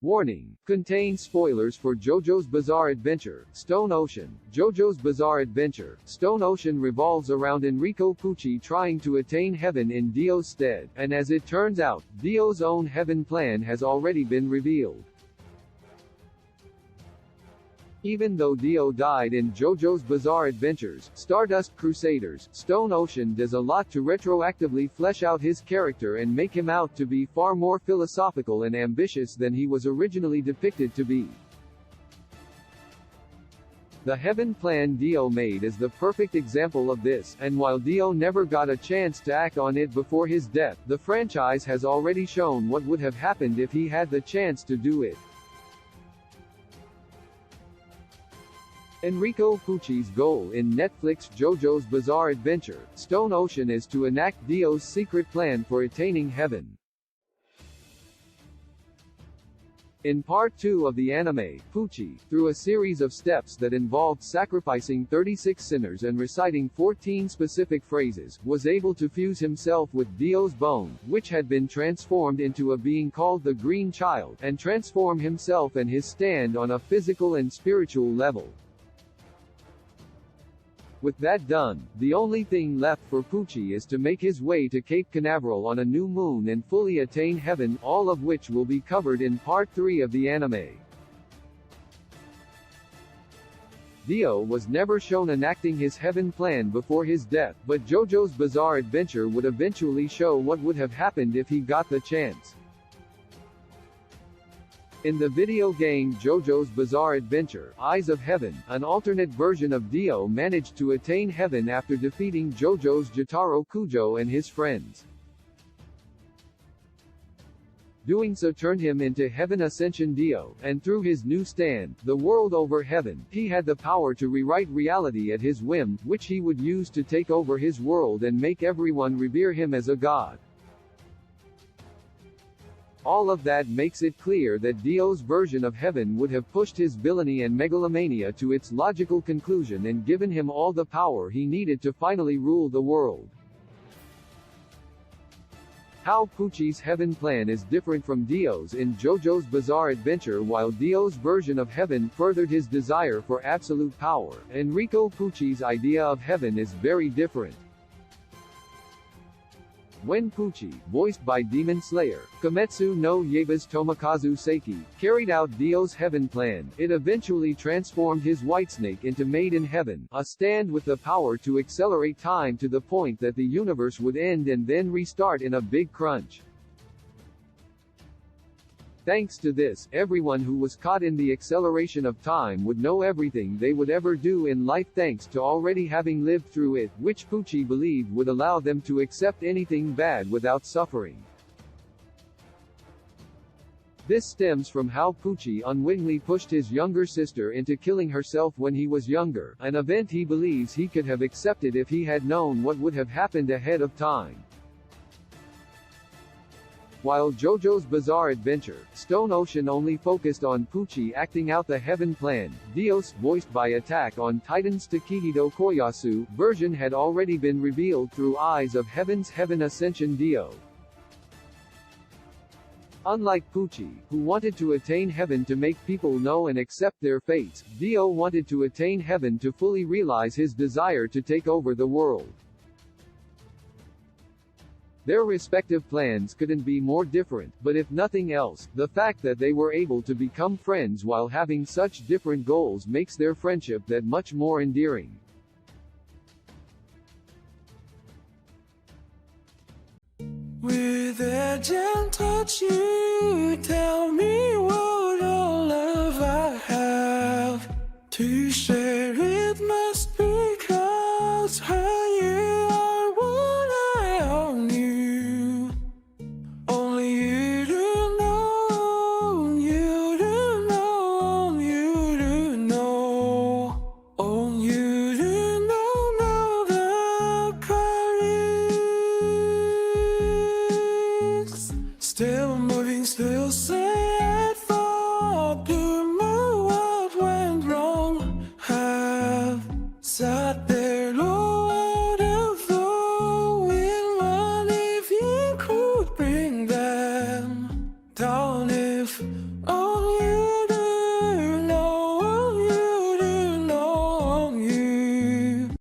Warning: contains spoilers for JoJo's Bizarre Adventure, Stone Ocean. JoJo's Bizarre Adventure, Stone Ocean revolves around Enrico Pucci trying to attain heaven in Dio's stead, and as it turns out, Dio's own heaven plan has already been revealed. Even though Dio died in JoJo's Bizarre Adventures, Stardust Crusaders, Stone Ocean does a lot to retroactively flesh out his character and make him out to be far more philosophical and ambitious than he was originally depicted to be. The heaven plan Dio made is the perfect example of this, and while Dio never got a chance to act on it before his death, the franchise has already shown what would have happened if he had the chance to do it. Enrico Pucci's goal in Netflix JoJo's Bizarre Adventure, Stone Ocean is to enact Dio's secret plan for attaining heaven. In Part 2 of the anime, Pucci, through a series of steps that involved sacrificing 36 sinners and reciting 14 specific phrases, was able to fuse himself with Dio's bone, which had been transformed into a being called the Green Child, and transform himself and his stand on a physical and spiritual level. With that done, the only thing left for Pucci is to make his way to Cape Canaveral on a new moon and fully attain heaven, all of which will be covered in Part 3 of the anime. Dio was never shown enacting his heaven plan before his death, but JoJo's Bizarre Adventure would eventually show what would have happened if he got the chance. In the video game JoJo's Bizarre Adventure, Eyes of Heaven, an alternate version of Dio managed to attain heaven after defeating JoJo's Jotaro Kujo and his friends. Doing so turned him into Heaven Ascension Dio, and through his new stand, the world over heaven, he had the power to rewrite reality at his whim, which he would use to take over his world and make everyone revere him as a god. All of that makes it clear that Dio's version of heaven would have pushed his villainy and megalomania to its logical conclusion and given him all the power he needed to finally rule the world. How Pucci's heaven plan is different from Dio's in JoJo's Bizarre Adventure. While Dio's version of heaven furthered his desire for absolute power, Enrico Pucci's idea of heaven is very different. When Pucci, voiced by Demon Slayer, Kimetsu no Yaiba's Tomokazu Seiki, carried out Dio's heaven plan, it eventually transformed his Whitesnake into Made in Heaven, a stand with the power to accelerate time to the point that the universe would end and then restart in a big crunch. Thanks to this, everyone who was caught in the acceleration of time would know everything they would ever do in life thanks to already having lived through it, which Pucci believed would allow them to accept anything bad without suffering. This stems from how Pucci unwittingly pushed his younger sister into killing herself when he was younger, an event he believes he could have accepted if he had known what would have happened ahead of time. While JoJo's Bizarre Adventure, Stone Ocean only focused on Pucci acting out the heaven plan, Dio's, voiced by Attack on Titan's Takehito Koyasu, version had already been revealed through Eyes of Heaven's Heaven Ascension Dio. Unlike Pucci, who wanted to attain heaven to make people know and accept their fates, Dio wanted to attain heaven to fully realize his desire to take over the world. Their respective plans couldn't be more different, but if nothing else, the fact that they were able to become friends while having such different goals makes their friendship that much more endearing. With a gentle touch you tell me what all love I have to share. It must be 'cause you are what I all knew. Only you do know, you do know, you do know. Only you do know the courage. Still moving, still sad for to know what went wrong. Have sat there Lord of the wind, what if you could bring them down?